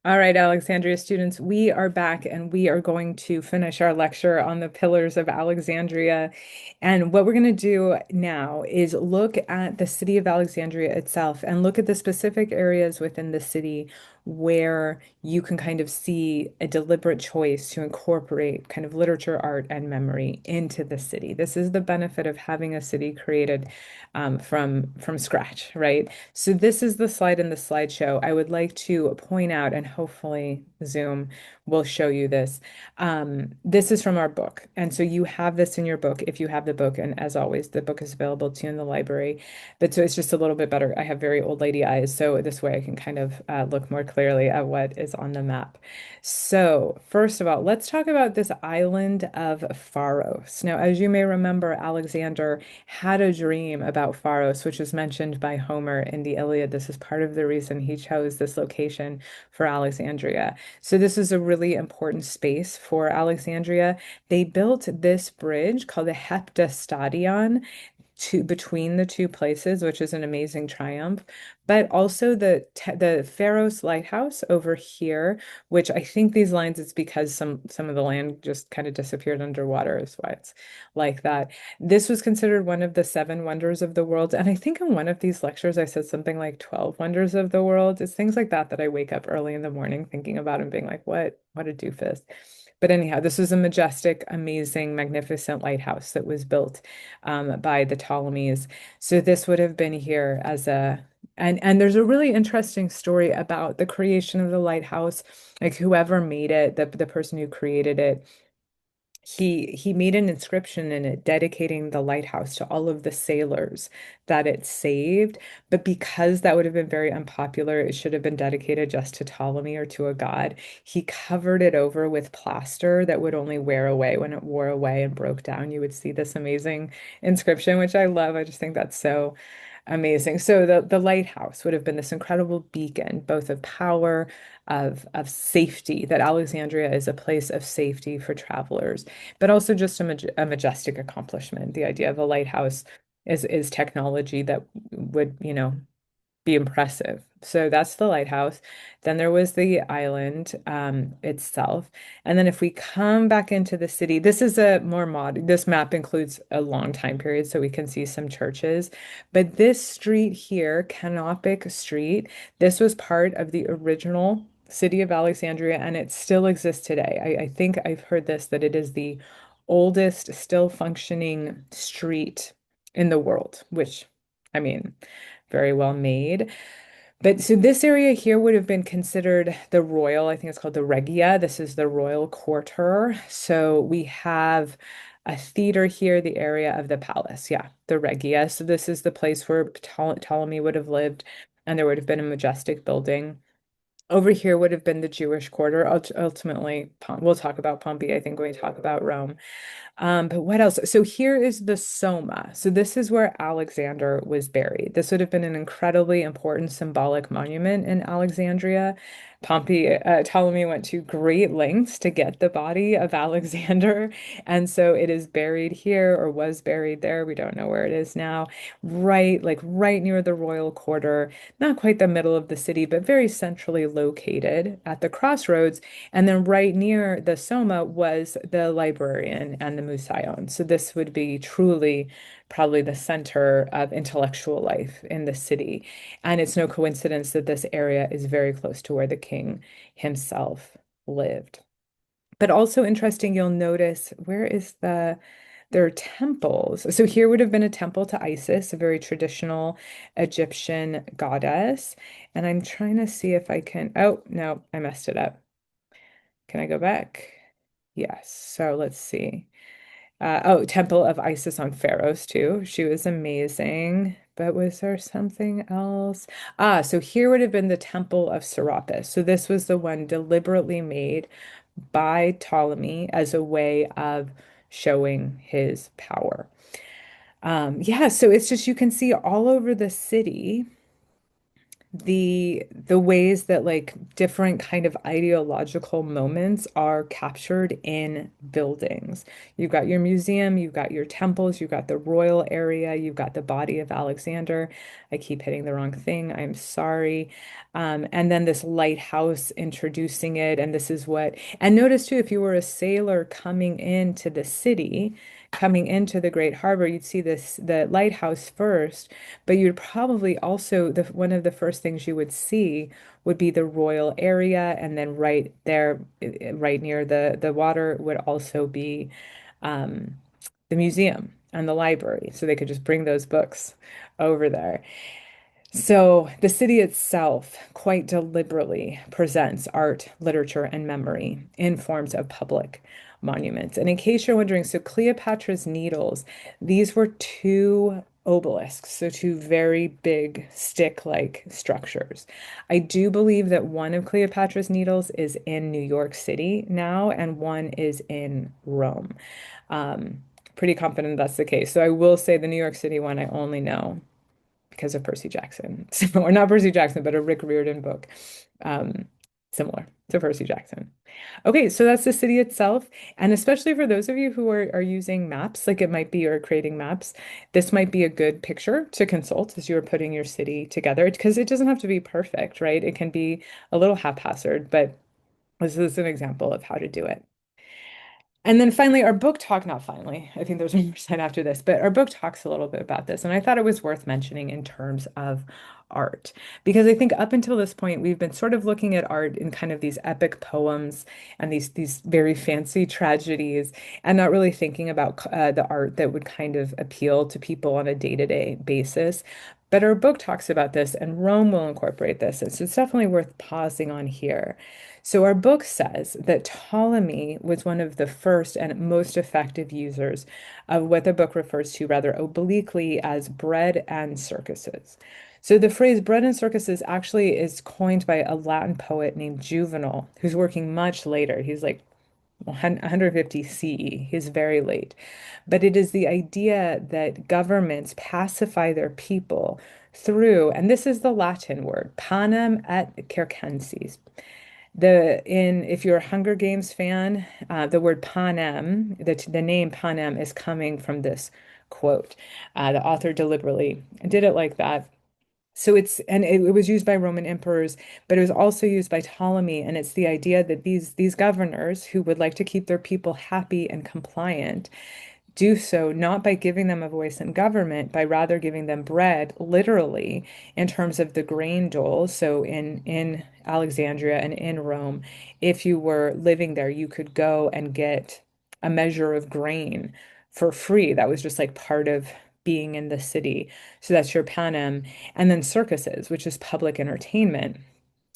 All right, Alexandria students, we are back and we are going to finish our lecture on the pillars of Alexandria. And what we're going to do now is look at the city of Alexandria itself and look at the specific areas within the city where you can kind of see a deliberate choice to incorporate kind of literature, art, and memory into the city. This is the benefit of having a city created from scratch, right? So this is the slide in the slideshow. I would like to point out, and hopefully Zoom will show you this. This is from our book. And so you have this in your book if you have the book. And as always, the book is available to you in the library. But so it's just a little bit better. I have very old lady eyes, so this way I can kind of look more clearly at what is on the map. So, first of all, let's talk about this island of Pharos. Now, as you may remember, Alexander had a dream about Pharos, which is mentioned by Homer in the Iliad. This is part of the reason he chose this location for Alexandria. So, this is a really important space for Alexandria. They built this bridge called the Heptastadion between the two places, which is an amazing triumph. But also the Pharos Lighthouse over here, which I think these lines it's because some of the land just kind of disappeared underwater, is why it's like that. This was considered one of the seven wonders of the world, and I think in one of these lectures I said something like 12 wonders of the world. It's things like that that I wake up early in the morning thinking about and being like, what a doofus. But anyhow, this was a majestic, amazing, magnificent lighthouse that was built by the Ptolemies. So this would have been here as a and there's a really interesting story about the creation of the lighthouse. Like whoever made it, the person who created it, he made an inscription in it dedicating the lighthouse to all of the sailors that it saved. But because that would have been very unpopular, it should have been dedicated just to Ptolemy or to a god. He covered it over with plaster that would only wear away. When it wore away and broke down, you would see this amazing inscription, which I love. I just think that's so amazing. So the lighthouse would have been this incredible beacon, both of power, of safety, that Alexandria is a place of safety for travelers, but also just a majestic accomplishment. The idea of a lighthouse is technology that would, be impressive. So that's the lighthouse. Then there was the island itself. And then if we come back into the city, this is a more mod. This map includes a long time period, so we can see some churches. But this street here, Canopic Street, this was part of the original city of Alexandria, and it still exists today. I think I've heard this, that it is the oldest still functioning street in the world, which, I mean, very well made. But so this area here would have been considered the royal, I think it's called the Regia. This is the royal quarter. So we have a theater here, the area of the palace. Yeah, the Regia. So this is the place where Ptolemy would have lived, and there would have been a majestic building. Over here would have been the Jewish quarter. Ultimately, we'll talk about Pompey, I think, when we talk about Rome. But what else? So here is the Soma. So this is where Alexander was buried. This would have been an incredibly important symbolic monument in Alexandria. Ptolemy went to great lengths to get the body of Alexander. And so it is buried here or was buried there. We don't know where it is now. Right near the royal quarter, not quite the middle of the city, but very centrally located at the crossroads. And then right near the Soma was the librarian and the Museion. So this would be truly probably the center of intellectual life in the city. And it's no coincidence that this area is very close to where the king himself lived. But also interesting, you'll notice where is there are temples. So here would have been a temple to Isis, a very traditional Egyptian goddess. And I'm trying to see if I can, oh, no, I messed it up. Can I go back? Yes. So let's see. Temple of Isis on Pharos too. She was amazing. But was there something else? So here would have been the Temple of Serapis. So this was the one deliberately made by Ptolemy as a way of showing his power. Yeah, so it's just you can see all over the city the ways that like different kind of ideological moments are captured in buildings. You've got your museum, you've got your temples, you've got the royal area, you've got the body of Alexander. I keep hitting the wrong thing. I'm sorry. And then this lighthouse introducing it, and this is what. And notice too, if you were a sailor coming into the city, coming into the Great Harbor, you'd see this the lighthouse first. But you'd probably also one of the first things you would see would be the royal area, and then right there, right near the water, would also be um, the museum and the library, so they could just bring those books over there. So the city itself quite deliberately presents art, literature, and memory in forms of public monuments. And in case you're wondering, so Cleopatra's Needles, these were two obelisks, so two very big stick-like structures. I do believe that one of Cleopatra's Needles is in New York City now, and one is in Rome. Pretty confident that's the case. So I will say the New York City one I only know because of Percy Jackson. So, or not Percy Jackson, but a Rick Riordan book, um, similar to Percy Jackson. Okay, so that's the city itself. And especially for those of you who are using maps, like it might be or creating maps, this might be a good picture to consult as you're putting your city together because it doesn't have to be perfect, right? It can be a little haphazard, but this is an example of how to do it. And then finally, our book talk, not finally, I think there's one more slide after this, but our book talks a little bit about this. And I thought it was worth mentioning in terms of art, because I think up until this point, we've been sort of looking at art in kind of these epic poems and these very fancy tragedies, and not really thinking about the art that would kind of appeal to people on a day-to-day basis. But our book talks about this, and Rome will incorporate this. And so it's definitely worth pausing on here. So, our book says that Ptolemy was one of the first and most effective users of what the book refers to rather obliquely as bread and circuses. So, the phrase bread and circuses actually is coined by a Latin poet named Juvenal, who's working much later. He's like 150 CE. He's very late. But it is the idea that governments pacify their people through, and this is the Latin word, panem et circenses. If you're a Hunger Games fan, the word panem, the name panem is coming from this quote. The author deliberately did it like that. So it was used by Roman emperors, but it was also used by Ptolemy, and it's the idea that these governors who would like to keep their people happy and compliant do so not by giving them a voice in government, by rather giving them bread, literally, in terms of the grain dole. So in Alexandria and in Rome, if you were living there, you could go and get a measure of grain for free. That was just like part of being in the city. So that's your panem. And then circuses, which is public entertainment.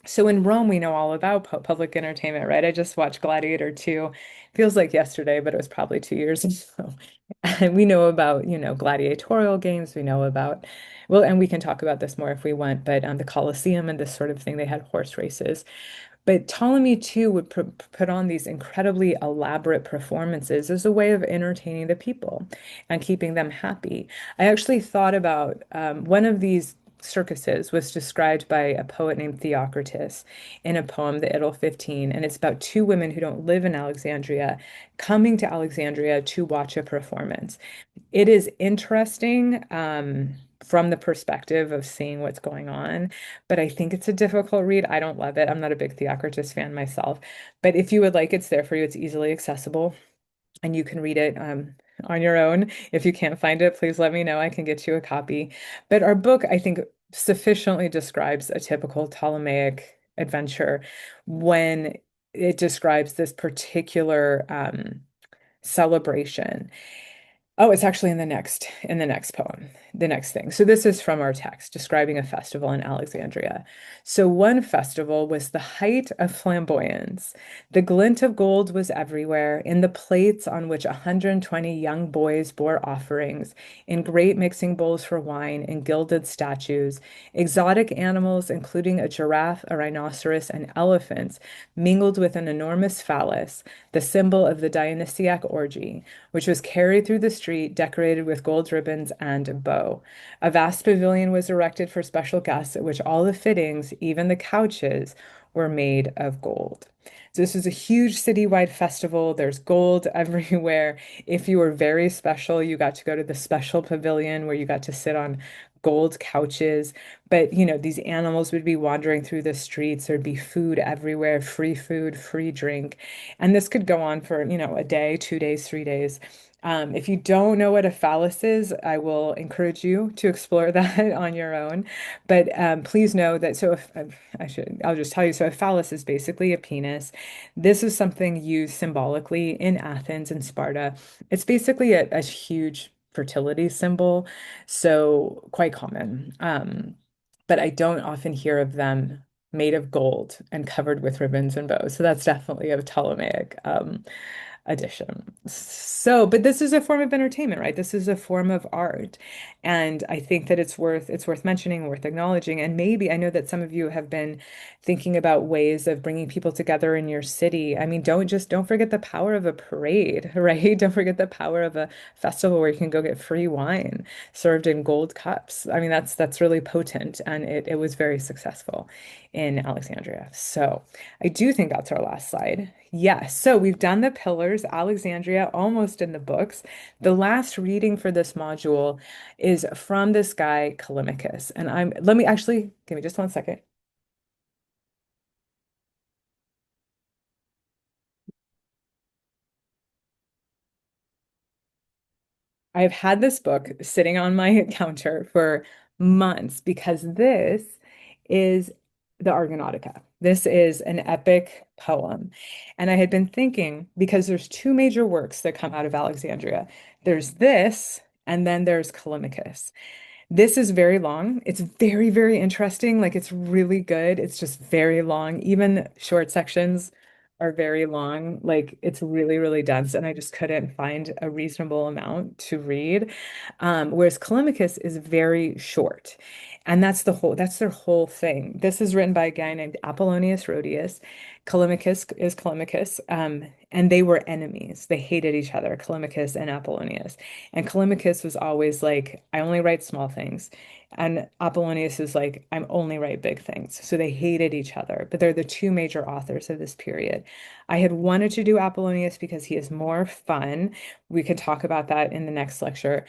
So in Rome, we know all about public entertainment, right? I just watched Gladiator 2. Feels like yesterday, but it was probably 2 years ago. And we know about, gladiatorial games. We know about, well, and we can talk about this more if we want, but the Colosseum and this sort of thing, they had horse races. But Ptolemy too would put on these incredibly elaborate performances as a way of entertaining the people and keeping them happy. I actually thought about one of these circuses was described by a poet named Theocritus in a poem, The Idyll 15, and it's about two women who don't live in Alexandria coming to Alexandria to watch a performance. It is interesting from the perspective of seeing what's going on, but I think it's a difficult read. I don't love it. I'm not a big Theocritus fan myself, but if you would like, it's there for you. It's easily accessible and you can read it on your own. If you can't find it, please let me know. I can get you a copy. But our book, I think, sufficiently describes a typical Ptolemaic adventure when it describes this particular celebration. Oh, it's actually in the next poem, the next thing. So this is from our text describing a festival in Alexandria. So one festival was the height of flamboyance. The glint of gold was everywhere in the plates on which 120 young boys bore offerings, in great mixing bowls for wine and gilded statues. Exotic animals, including a giraffe, a rhinoceros, and elephants, mingled with an enormous phallus, the symbol of the Dionysiac orgy, which was carried through the street decorated with gold ribbons and bows. below. A vast pavilion was erected for special guests, at which all the fittings, even the couches, were made of gold. So this is a huge citywide festival. There's gold everywhere. If you were very special, you got to go to the special pavilion where you got to sit on gold couches. But, these animals would be wandering through the streets. There'd be food everywhere, free food, free drink. And this could go on for, a day, 2 days, 3 days. If you don't know what a phallus is, I will encourage you to explore that on your own. But please know that, so if I'll just tell you, so a phallus is basically a penis. This is something used symbolically in Athens and Sparta. It's basically a huge fertility symbol, so quite common. But I don't often hear of them made of gold and covered with ribbons and bows. So that's definitely a Ptolemaic addition. So, but this is a form of entertainment, right? This is a form of art. And I think that it's worth mentioning, worth acknowledging. And maybe I know that some of you have been thinking about ways of bringing people together in your city. I mean, don't forget the power of a parade, right? Don't forget the power of a festival where you can go get free wine served in gold cups. I mean, that's really potent, and it was very successful in Alexandria. So I do think that's our last slide. Yes, so we've done the pillars, Alexandria, almost in the books. The last reading for this module is from this guy, Callimachus. And let me actually, give me just one second. I've had this book sitting on my counter for months because this is the Argonautica. This is an epic poem. And I had been thinking, because there's two major works that come out of Alexandria. There's this, and then there's Callimachus. This is very long. It's very, very interesting. Like it's really good. It's just very long. Even short sections are very long. Like it's really, really dense. And I just couldn't find a reasonable amount to read. Whereas Callimachus is very short. And that's their whole thing. This is written by a guy named Apollonius Rhodius. Callimachus is Callimachus. And they were enemies. They hated each other, Callimachus and Apollonius. And Callimachus was always like, I only write small things. And Apollonius is like, I'm only write big things. So they hated each other, but they're the two major authors of this period. I had wanted to do Apollonius because he is more fun. We could talk about that in the next lecture.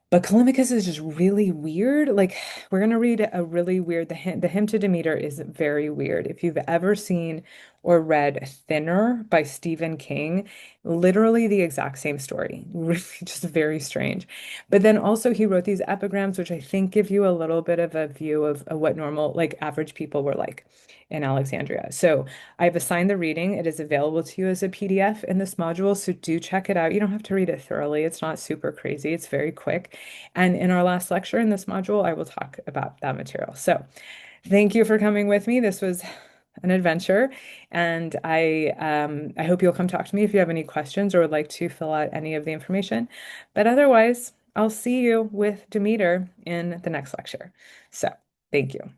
But Callimachus is just really weird. Like we're gonna read a really weird. The hymn to Demeter is very weird. If you've ever seen or read Thinner by Stephen King, literally the exact same story. Really just very strange. But then also he wrote these epigrams, which I think give you a little bit of a view of what normal, like average people were like in Alexandria. So I've assigned the reading. It is available to you as a PDF in this module, so do check it out. You don't have to read it thoroughly. It's not super crazy. It's very quick. And in our last lecture in this module, I will talk about that material. So thank you for coming with me. This was an adventure, and I hope you'll come talk to me if you have any questions or would like to fill out any of the information. But otherwise, I'll see you with Demeter in the next lecture. So thank you.